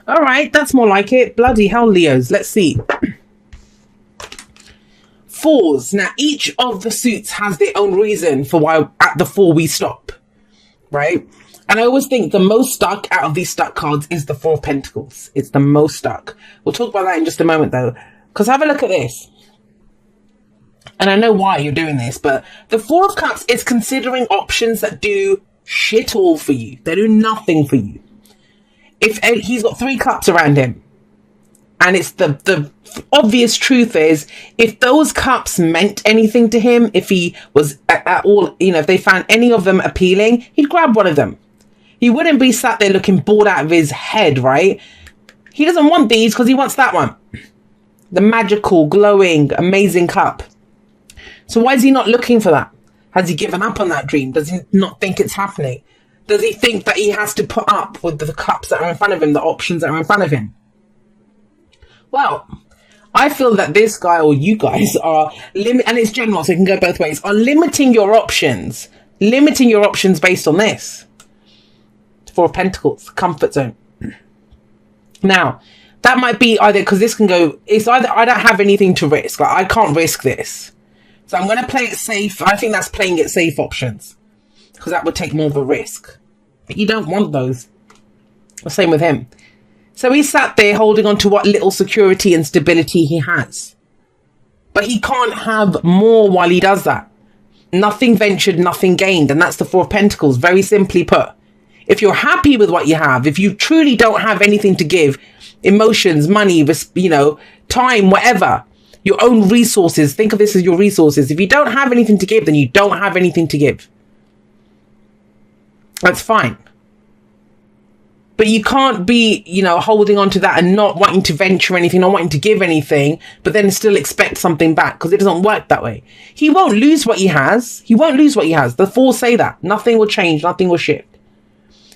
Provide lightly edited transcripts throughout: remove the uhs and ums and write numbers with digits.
All right, that's more like it. Bloody hell, Leos. Let's see. Fours. Now, each of the suits has their own reason for why at the 4 we stop, right? And I always think the most stuck out of these stuck cards is the 4 of Pentacles. It's the most stuck. We'll talk about that in just a moment, though. Because have a look at this. And I know why you're doing this, but the 4 of Cups is considering options that do shit all for you. They do nothing for you. If he's got 3 cups around him, and it's the obvious truth is, if those cups meant anything to him, if he was at all, if they found any of them appealing, he'd grab one of them. He wouldn't be sat there looking bored out of his head, right? He doesn't want these because he wants that one. The magical, glowing, amazing cup. So why is he not looking for that? Has he given up on that dream? Does he not think it's happening? Does he think that he has to put up with the cups that are in front of him, the options that are in front of him? Well, I feel that this guy or you guys are, and it's general, so it can go both ways, are limiting your options based on this. 4 of Pentacles, comfort zone. Now, that might be either, because this can go, it's either I don't have anything to risk, like I can't risk this. So I'm going to play it safe. I think that's playing it safe options, because that would take more of a risk. But you don't want those. The same with him. So he's sat there holding on to what little security and stability he has. But he can't have more while he does that. Nothing ventured, nothing gained. And that's the 4 of Pentacles, very simply put. If you're happy with what you have, if you truly don't have anything to give, emotions, money, time, whatever, your own resources, think of this as your resources. If you don't have anything to give, then you don't have anything to give. That's fine. But you can't be, holding on to that and not wanting to venture anything, not wanting to give anything, but then still expect something back, because it doesn't work that way. He won't lose what he has. He won't lose what he has. The 4 say that. Nothing will change. Nothing will shift.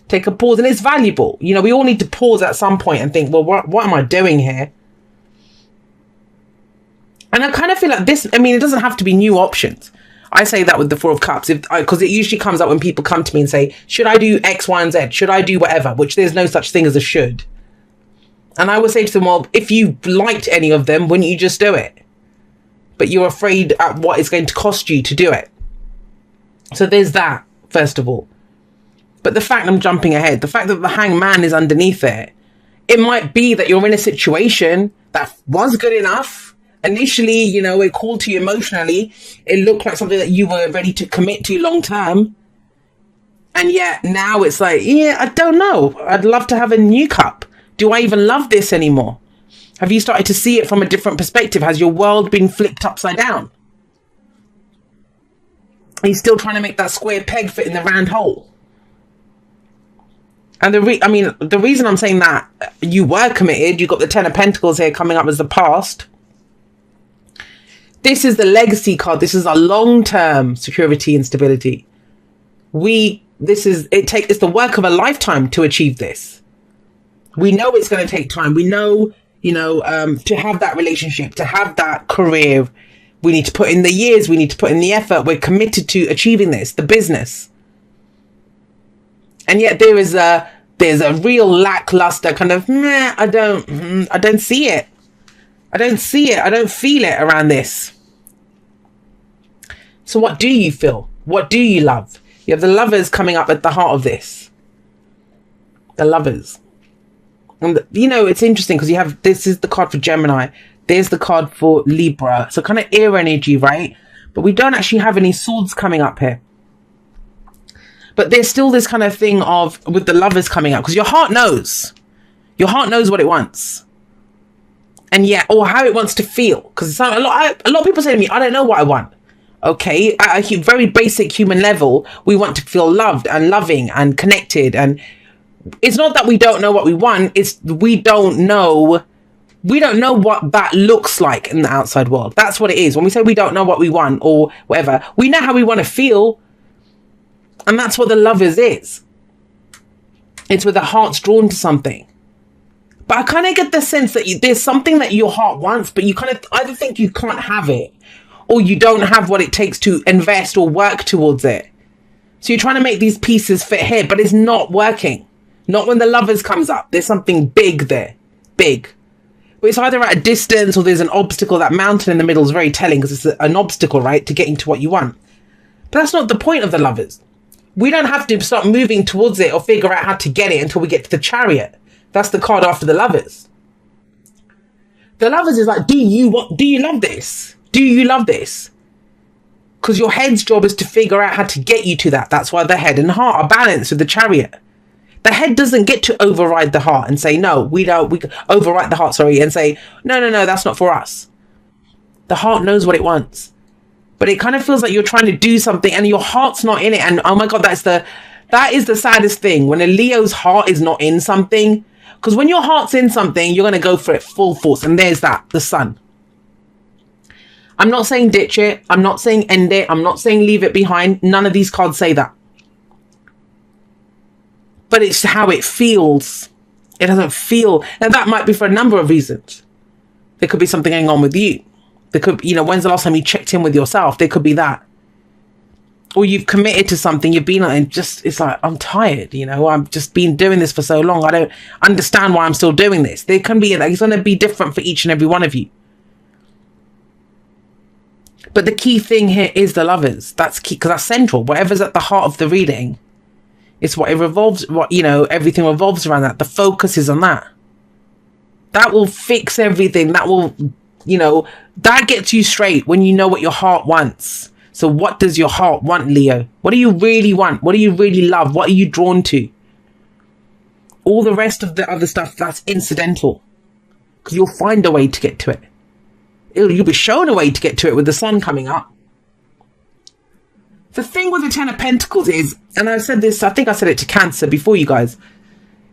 Take a pause, and it's valuable. We all need to pause at some point and think, well, what am I doing here? And I kind of feel like this, it doesn't have to be new options. I say that with the 4 of Cups, because it usually comes up when people come to me and say, should I do X, Y, and Z? Should I do whatever? Which there's no such thing as a should. And I would say to them, well, if you liked any of them, wouldn't you just do it? But you're afraid at what it's going to cost you to do it. So there's that, first of all. But the fact, I'm jumping ahead, the fact that the Hangman is underneath it might be that you're in a situation that was good enough. Initially, it called to you emotionally. It looked like something that you were ready to commit to long term. And yet now it's like, yeah, I don't know. I'd love to have a new cup. Do I even love this anymore? Have you started to see it from a different perspective? Has your world been flipped upside down? Are you still trying to make that square peg fit in the round hole? And the reason I'm saying that, you were committed. You got the 10 of Pentacles here coming up as the past. This is the legacy card. This is a long-term security and stability. It's the work of a lifetime to achieve this. We know it's going to take time. We know, to have that relationship, to have that career, we need to put in the years. We need to put in the effort. We're committed to achieving this, the business. And yet there's a real lackluster kind of, I don't see it. I don't see it. I don't feel it around this. So what do you feel? What do you love? You have the Lovers coming up at the heart of this. The Lovers. And, it's interesting because this is the card for Gemini. There's the card for Libra. So kind of air energy, right? But we don't actually have any swords coming up here. But there's still this kind of thing of, with the Lovers coming up, because your heart knows. Your heart knows what it wants. And yet, or how it wants to feel. Because a lot of people say to me, I don't know what I want. Okay, at a very basic human level, we want to feel loved and loving and connected. And it's not that we don't know what we want. It's we don't know what that looks like in the outside world. That's what it is. When we say we don't know what we want or whatever, we know how we want to feel. And that's what the Lovers is. It's where the heart's drawn to something. But I kind of get the sense that there's something that your heart wants, but you kind of either think you can't have it, or you don't have what it takes to invest or work towards it. So you're trying to make these pieces fit here, but it's not working. Not when the lovers comes up. There's something big there. Big. But it's either at a distance or there's an obstacle. That mountain in the middle is very telling because it's an obstacle, right, to getting to what you want. But that's not the point of the lovers. We don't have to start moving towards it or figure out how to get it until we get to the Chariot. That's the card after the lovers. The lovers is like, do you love this? Do you love this? Because your head's job is to figure out how to get you to that. That's why the head and heart are balanced with the Chariot. The head doesn't get to override the heart and say, no, we override the heart, and say, no, that's not for us. The heart knows what it wants. But it kind of feels like you're trying to do something and your heart's not in it. And oh my God, that is the saddest thing, when a Leo's heart is not in something. Because when your heart's in something, you're going to go for it full force. And there's that, the sun. I'm not saying ditch it. I'm not saying end it. I'm not saying leave it behind. None of these cards say that. But it's how it feels. It doesn't feel. And that might be for a number of reasons. There could be something going on with you. There could, when's the last time you checked in with yourself? There could be that. Or you've committed to something, you've been and just, it's like, I'm tired, I've just been doing this for so long. I don't understand why I'm still doing this. There can be, it's going to be different for each and every one of you. But the key thing here is the lovers. That's key, because that's central. Whatever's at the heart of the reading, it's what it revolves, everything revolves around that. The focus is on that. That will fix everything. That will, that gets you straight when you know what your heart wants. So what does your heart want, Leo? What do you really want? What do you really love? What are you drawn to? All the rest of the other stuff, that's incidental. Because you'll find a way to get to it. You'll be shown a way to get to it with the sun coming up. The thing with the Ten of Pentacles is, and I said this, I think I said it to Cancer before, you guys.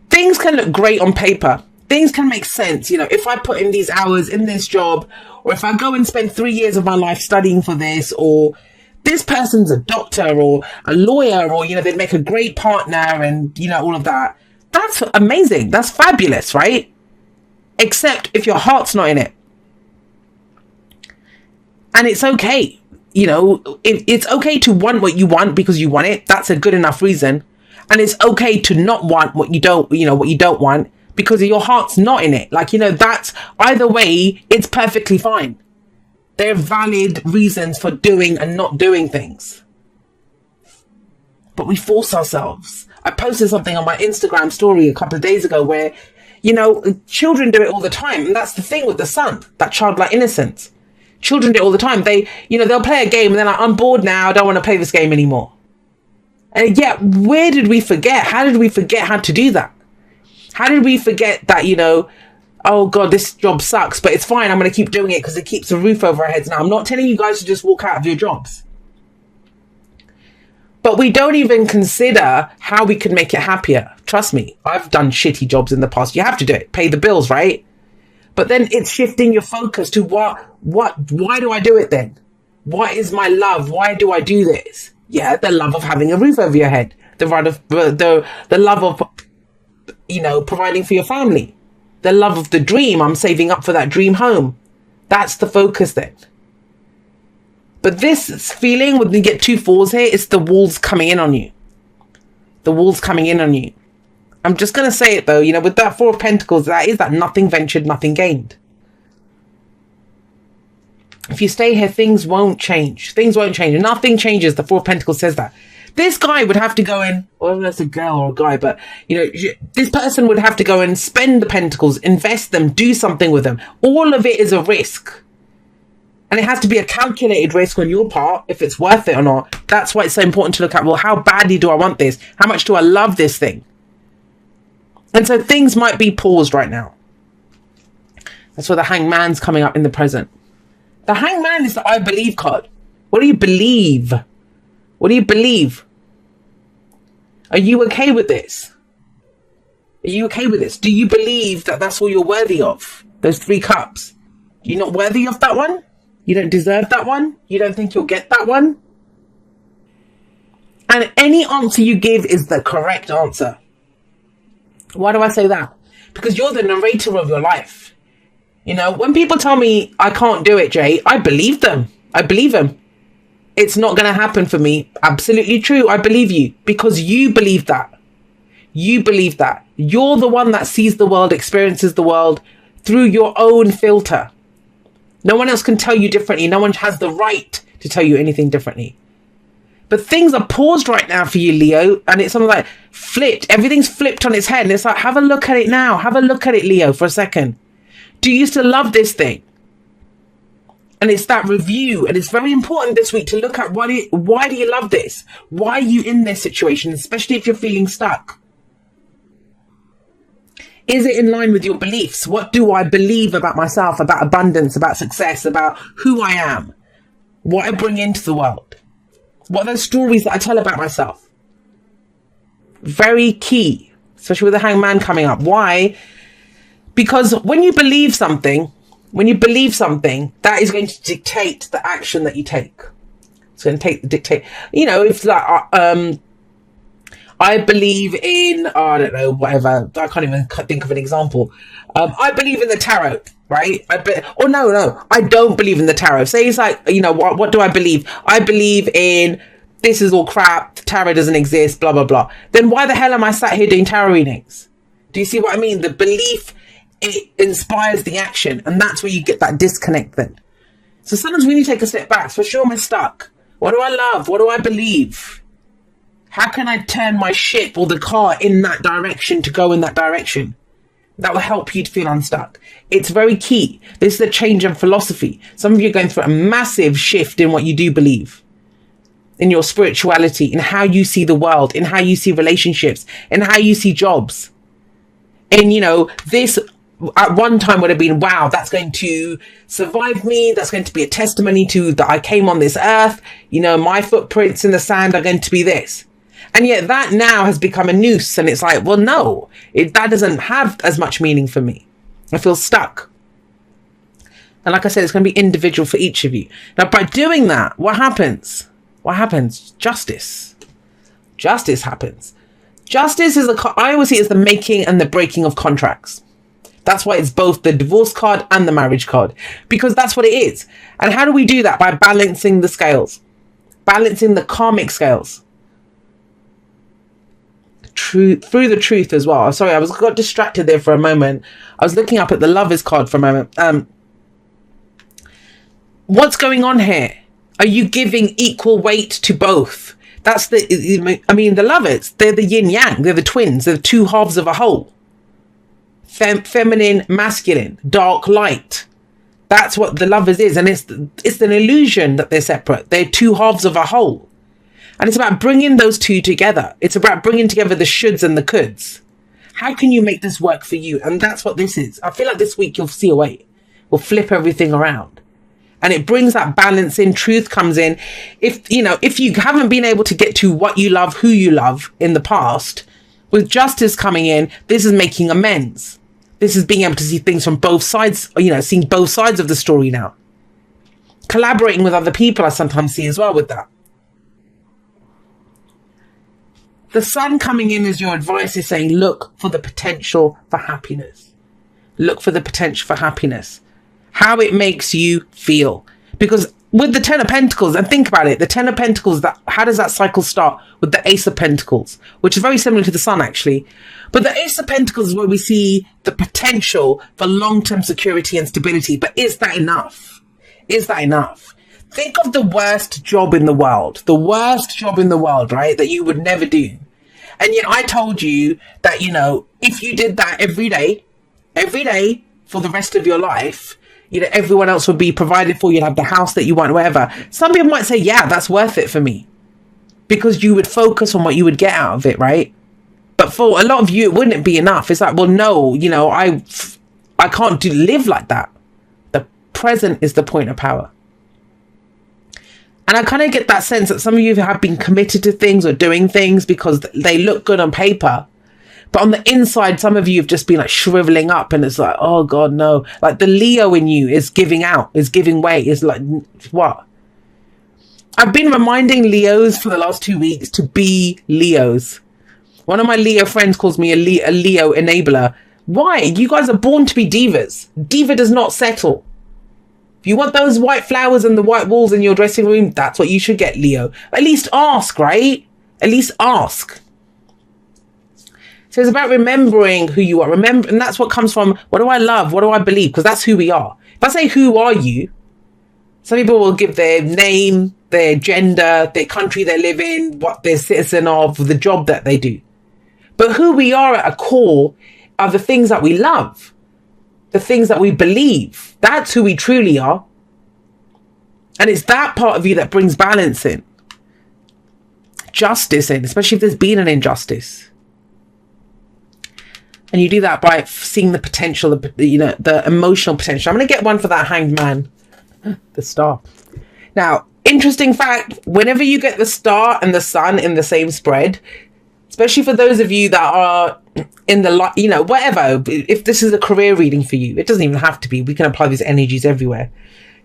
Things can look great on paper. Things can make sense. If I put in these hours in this job, or if I go and spend 3 years of my life studying for this, or this person's a doctor or a lawyer, or, they'd make a great partner and, all of that. That's amazing. That's fabulous, right? Except if your heart's not in it. And it's okay. It's okay to want what you want because you want it. That's a good enough reason. And it's okay to not want what you don't want because your heart's not in it. That's either way, it's perfectly fine. They're valid reasons for doing and not doing things. But we force ourselves. I posted something on my Instagram story a couple of days ago where, children do it all the time. And that's the thing with the sun, that childlike innocence. Children do it all the time. They'll play a game and they're like, I'm bored now. I don't want to play this game anymore. And yet, where did we forget? How did we forget how to do that? How did we forget that, oh God, this job sucks, but it's fine. I'm going to keep doing it because it keeps a roof over our heads. Now, I'm not telling you guys to just walk out of your jobs. But we don't even consider how we can make it happier. Trust me, I've done shitty jobs in the past. You have to do it. Pay the bills, right? But then it's shifting your focus to why do I do it then? What is my love? Why do I do this? Yeah, the love of having a roof over your head. The love of, providing for your family. The love of the dream. I'm saving up for that dream home. That's the focus then. But this feeling, when you get 2 4s here, it's the walls coming in on you. The walls coming in on you. I'm just going to say it though, with that 4 of Pentacles, that is that nothing ventured, nothing gained. If you stay here, things won't change. Things won't change. Nothing changes. The 4 of Pentacles says that. This guy would have to go in, or that's a girl or a guy, but, this person would have to go and spend the Pentacles, invest them, do something with them. All of it is a risk. And it has to be a calculated risk on your part, if it's worth it or not. That's why it's so important to look at, well, how badly do I want this? How much do I love this thing? And so things might be paused right now. That's why the Hangman's coming up in the present. The Hangman is the I believe card. What do you believe? What do you believe? Are you okay with this? Are you okay with this? Do you believe that that's all you're worthy of? Those 3 cups. You're not worthy of that one? You don't deserve that one? You don't think you'll get that one? And any answer you give is the correct answer. Why do I say that? Because you're the narrator of your life. When people tell me I can't do it, Jay, I believe them. I believe them. It's not going to happen for me. Absolutely true. I believe you because you believe that. You believe that. You're the one that sees the world, experiences the world through your own filter. No one else can tell you differently. No one has the right to tell you anything differently. But things are paused right now for you, Leo. And it's something like flipped. Everything's flipped on its head. And it's like, have a look at it now. Have a look at it, Leo, for a second. Do you still love this thing? And it's that review. And it's very important this week to look at why do you love this? Why are you in this situation? Especially if you're feeling stuck. Is it in line with your beliefs? What do I believe about myself, about abundance, about success, about who I am? What I bring into the world? What are those stories that I tell about myself? Very key, especially with the Hangman coming up. Why? Because when you believe something, that is going to dictate the action that you take. It's going to dictate. You know, if like, I believe in, I don't know, whatever. I can't even think of an example. I believe in the tarot, right? No, I don't believe in the tarot. Say it's like, you know, what do I believe? I believe in this is all crap. The tarot doesn't exist, blah, blah, blah. Then why the hell am I sat here doing tarot readings? Do you see what I mean? The belief, it inspires the action. And that's where you get that disconnect then. So sometimes we need to take a step back. For sure, am I stuck? What do I love? What do I believe? How can I turn my ship or the car in that direction to go in that direction? That will help you to feel unstuck. It's very key. This is a change in philosophy. Some of you are going through a massive shift in what you do believe, in your spirituality, in how you see the world, in how you see relationships, in how you see jobs. And, you know, this at one time would have been, wow, that's going to survive me. That's going to be a testimony to that I came on this earth. You know, my footprints in the sand are going to be this. And yet that now has become a noose. And it's like, well, no, that doesn't have as much meaning for me. I feel stuck. And like I said, it's going to be individual for each of you. Now, by doing that, what happens? What happens? Justice. Justice happens. Justice is I always see it as the making and the breaking of contracts. That's why it's both the divorce card and the marriage card, because that's what it is. And how do we do that? By balancing the scales, balancing the karmic scales. Through the truth as well. Sorry, I got distracted there for a moment. I was looking up at the Lovers card for a moment. What's going on here? Are you giving equal weight to both? That's the Lovers, they're the yin yang, they're the twins, they're the two halves of a whole. Feminine, masculine, dark, light. That's what the Lovers is. And it's an illusion that they're separate. They're two halves of a whole. And it's about bringing those two together. It's about bringing together the shoulds and the coulds. How can you make this work for you? And that's what this is. I feel like this week you'll see a way. We'll flip everything around. And it brings that balance in. Truth comes in. If you haven't been able to get to what you love, who you love in the past, with justice coming in, this is making amends. This is being able to see things from both sides, seeing both sides of the story now. Collaborating with other people, I sometimes see as well with that. The sun coming in as your advice is saying, look for the potential for happiness. Look for the potential for happiness. How it makes you feel. Because with the Ten of Pentacles, and think about it, the Ten of Pentacles, how does that cycle start? With the Ace of Pentacles, which is very similar to the Sun, actually. But the Ace of Pentacles is where we see the potential for long-term security and stability. But is that enough? Is that enough? Think of the worst job in the world. The worst job in the world, right? That you would never do. And yet I told you that, if you did that every day for the rest of your life, everyone else would be provided for. You'd have the house that you want, whatever. Some people might say, yeah, that's worth it for me. Because you would focus on what you would get out of it, right? But for a lot of you, it wouldn't be enough. It's like, well, no, I can't live like that. The present is the point of power. And I kind of get that sense that some of you have been committed to things or doing things because they look good on paper. But on the inside, some of you have just been like shriveling up, and it's like, oh God, no. Like the Leo in you is giving out, is giving way, is like, what? I've been reminding Leos for the last 2 weeks to be Leos. One of my Leo friends calls me a Leo enabler. Why? You guys are born to be divas. Diva does not settle. If you want those white flowers and the white walls in your dressing room, that's what you should get, Leo. At least ask, right? At least ask. So it's about remembering who you are. Remember, and that's what comes from, what do I love? What do I believe? Because that's who we are. If I say, who are you? Some people will give their name, their gender, their country they live in, what they're citizen of, the job that they do. But who we are at a core are the things that we love, the things that we believe. That's who we truly are. And it's that part of you that brings balance in, justice in, especially if there's been an injustice. And you do that by seeing the potential, the emotional potential. I'm going to get one for that Hanged Man, the star. Now, interesting fact, whenever you get the star and the sun in the same spread, especially for those of you that are in the, whatever, if this is a career reading for you, it doesn't even have to be. We can apply these energies everywhere.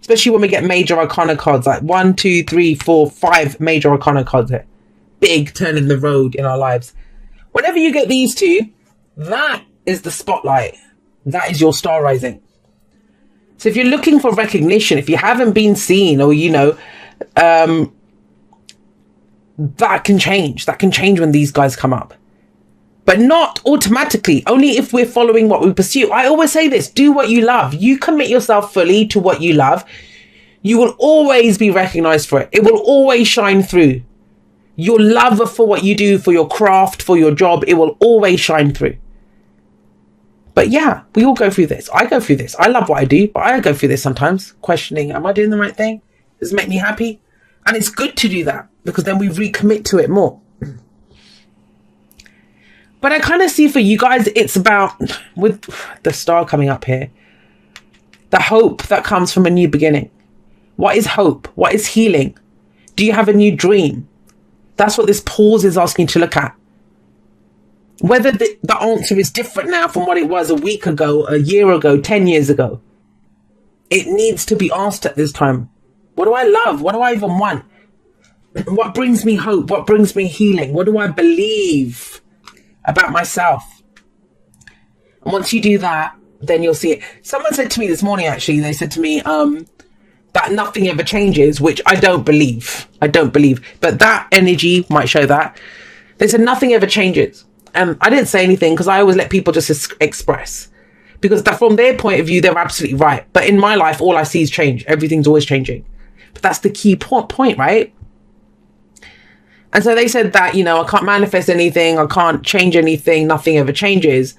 Especially when we get major arcana cards, like 1, 2, 3, 4, 5 major arcana cards here. Big turn in the road in our lives. Whenever you get these two, that is the spotlight. That is your star rising. So if you're looking for recognition, if you haven't been seen, or, that can change. That can change when these guys come up. But not automatically, only if we're following what we pursue. I always say this, do what you love. You commit yourself fully to what you love. You will always be recognized for it. It will always shine through. Your love for what you do, for your craft, for your job, it will always shine through. But yeah, we all go through this. I go through this. I love what I do, but I go through this sometimes, questioning, am I doing the right thing? Does it make me happy? And it's good to do that, because then we recommit to it more. But I kind of see for you guys, it's about, with the star coming up here, the hope that comes from a new beginning. What is hope? What is healing? Do you have a new dream? That's what this pause is asking to look at. Whether the answer is different now from what it was a week ago, a year ago, 10 years ago, it needs to be asked at this time. What do I love? What do I even want? What brings me hope? What brings me healing? What do I believe about myself? And once you do that, then you'll see it. Someone said to me this morning, actually, they said to me that nothing ever changes, which I don't believe. I don't believe. But that energy might show that. They said nothing ever changes. I didn't say anything because I always let people just express. Because that, from their point of view, they're absolutely right. But in my life, all I see is change. Everything's always changing. But that's the key point, right? And so they said that, I can't manifest anything. I can't change anything. Nothing ever changes.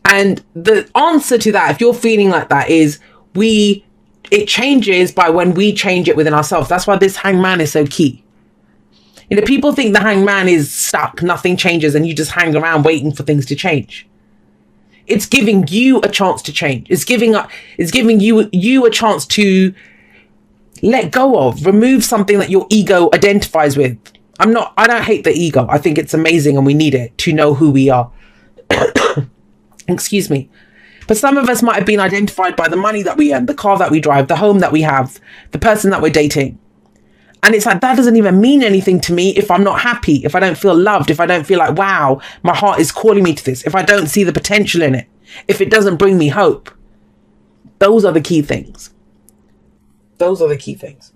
And the answer to that, if you're feeling like that, is it changes by when we change it within ourselves. That's why this Hanged Man is so key. People think the Hanged Man is stuck. Nothing changes and you just hang around waiting for things to change. It's giving you a chance to change. It's giving you a chance to let go of, remove something that your ego identifies with. I don't hate the ego. I think it's amazing and we need it to know who we are. Excuse me. But some of us might have been identified by the money that we earn, the car that we drive, the home that we have, the person that we're dating. And it's like, that doesn't even mean anything to me if I'm not happy, if I don't feel loved, if I don't feel like, wow, my heart is calling me to this, if I don't see the potential in it, if it doesn't bring me hope. Those are the key things. Those are the key things.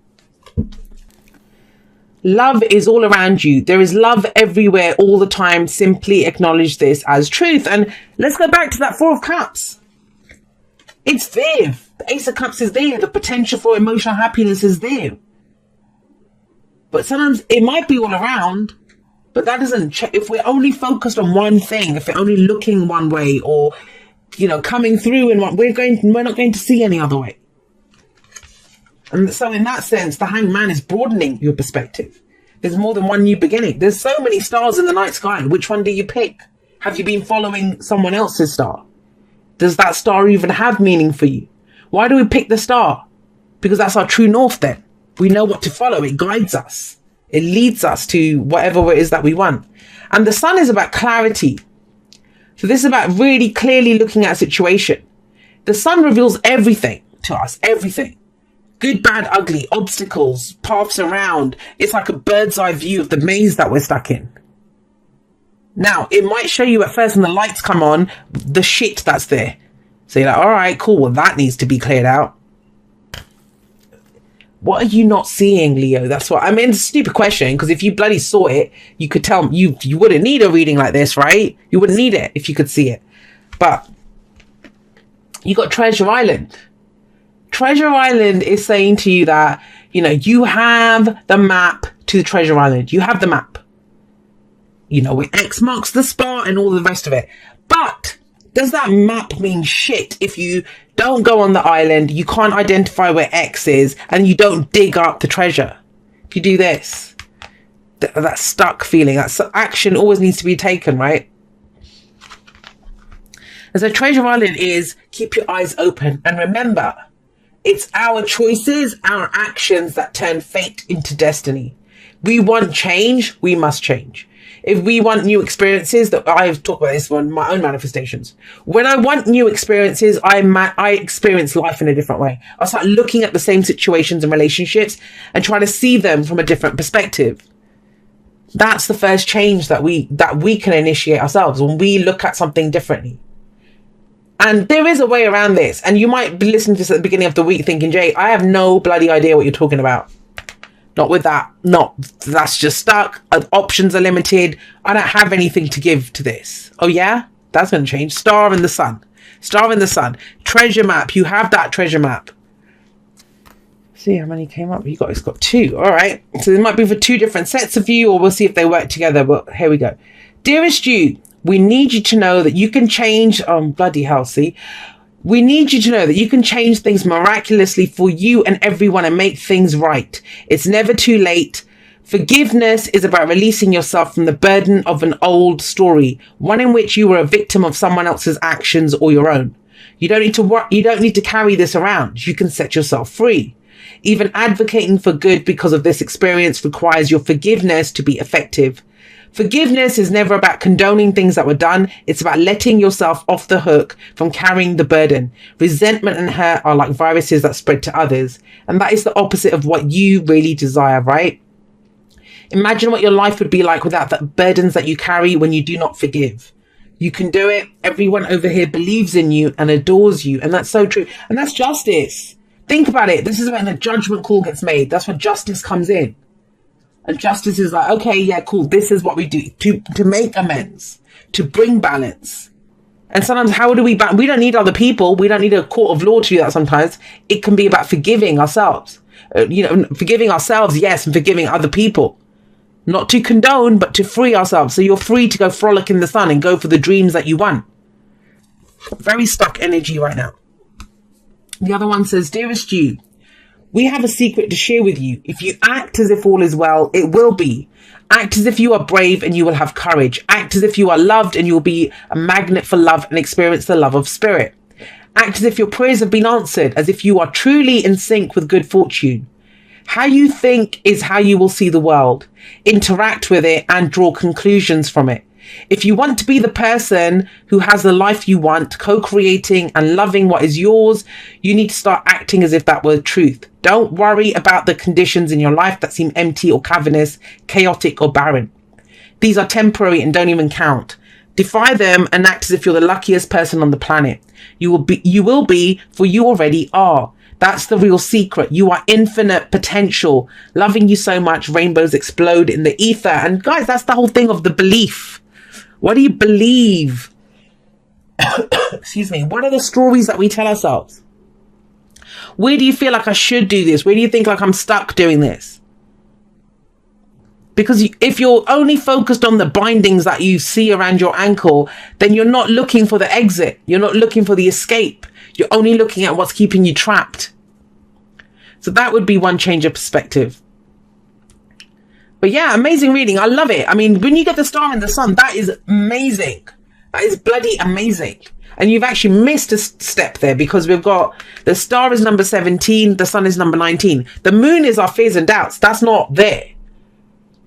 Love is all around you. There is love everywhere all the time. Simply acknowledge this as truth. And let's go back to that Four of Cups. It's there. The Ace of Cups is there. The potential for emotional happiness is there. But sometimes it might be all around, but that doesn't check. If we're only focused on one thing, if we're only looking one way, or, coming through in one, we're not going to see any other way. And so in that sense, the Hanged Man is broadening your perspective. There's more than one new beginning. There's so many stars in the night sky. Which one do you pick? Have you been following someone else's star? Does that star even have meaning for you? Why do we pick the star? Because that's our true north then. We know what to follow. It guides us. It leads us to whatever it is that we want. And the sun is about clarity. So this is about really clearly looking at a situation. The sun reveals everything to us. Everything. Good, bad, ugly, obstacles, paths around. It's like a bird's eye view of the maze that we're stuck in. Now, it might show you at first when the lights come on, the shit that's there. So you're like, all right, cool. Well, that needs to be cleared out. What are you not seeing, Leo? That's what I mean. It's a stupid question, because if you bloody saw it, you could tell you wouldn't need a reading like this, right? You wouldn't need it if you could see it. But you got Treasure Island. Treasure Island is saying to you that, you know, you have the map to Treasure Island. You have the map. You know, where X marks the spot and all the rest of it. But does that map mean shit if you don't go on the island, you can't identify where X is, and you don't dig up the treasure? If you do this, that stuck feeling, that action always needs to be taken, right? And so Treasure Island is keep your eyes open. And remember, it's our choices, our actions that turn fate into destiny. We want change, we must change. If we want new experiences, that I've talked about this on my own manifestations. When I want new experiences, I experience life in a different way. I start looking at the same situations and relationships and try to see them from a different perspective. That's the first change that we can initiate ourselves, when we look at something differently. And there is a way around this. And you might be listening to this at the beginning of the week thinking, Jay, I have no bloody idea what you're talking about. Not with that. That's just stuck. Options are limited. I don't have anything to give to this. Oh yeah? That's going to change. Star in the sun. Star in the sun. Treasure map. You have that treasure map. See how many came up. It's got 2. All right. So it might be for 2 different sets of you, or we'll see if they work together. But here we go. Dearest you, we need you to know that you can change. Bloody hell, see. We need you to know that you can change things miraculously for you and everyone and make things right. It's never too late. Forgiveness is about releasing yourself from the burden of an old story, one in which you were a victim of someone else's actions or your own. You don't need to carry this around. You can set yourself free. Even advocating for good because of this experience requires your forgiveness to be effective. Forgiveness is never about condoning things that were done. It's about letting yourself off the hook from carrying the burden. Resentment and hurt are like viruses that spread to others. And that is the opposite of what you really desire, right? Imagine what your life would be like without the burdens that you carry when you do not forgive. You can do it. Everyone over here believes in you and adores you. And that's so true. And that's justice. Think about it. This is when a judgment call gets made. That's when justice comes in. And justice is like, okay, yeah, cool. This is what we do to make amends, to bring balance. And sometimes how do we don't need other people. We don't need a court of law to do that sometimes. It can be about forgiving ourselves. Forgiving ourselves, yes, and forgiving other people. Not to condone, but to free ourselves. So you're free to go frolic in the sun and go for the dreams that you want. Very stuck energy right now. The other one says, dearest you, we have a secret to share with you. If you act as if all is well, it will be. Act as if you are brave and you will have courage. Act as if you are loved and you will be a magnet for love and experience the love of spirit. Act as if your prayers have been answered, as if you are truly in sync with good fortune. How you think is how you will see the world. Interact with it and draw conclusions from it. If you want to be the person who has the life you want, co-creating and loving what is yours, you need to start acting as if that were truth. Don't worry about the conditions in your life that seem empty or cavernous, chaotic or barren. These are temporary and don't even count. Defy them and act as if you're the luckiest person on the planet. You will be, for you already are. That's the real secret. You are infinite potential. Loving you so much, rainbows explode in the ether. And guys, that's the whole thing of the belief. What do you believe? Excuse me. What are the stories that we tell ourselves? Where do you feel like I should do this? Where do you think like I'm stuck doing this? Because if you're only focused on the bindings that you see around your ankle, then you're not looking for the exit. You're not looking for the escape. You're only looking at what's keeping you trapped. So that would be one change of perspective. But yeah, amazing reading. I love it. I mean, when you get the star in the sun, that is amazing. That is bloody amazing. And you've actually missed a step there, because we've got the star is number 17. The sun is number 19. The moon is our fears and doubts. That's not there.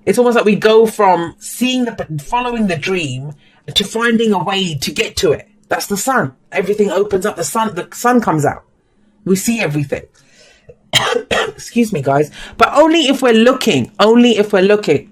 It's almost like we go from following the dream to finding a way to get to it. That's the sun. Everything opens up. The sun comes out. We see everything. Excuse me, guys. But only if we're looking. Only if we're looking.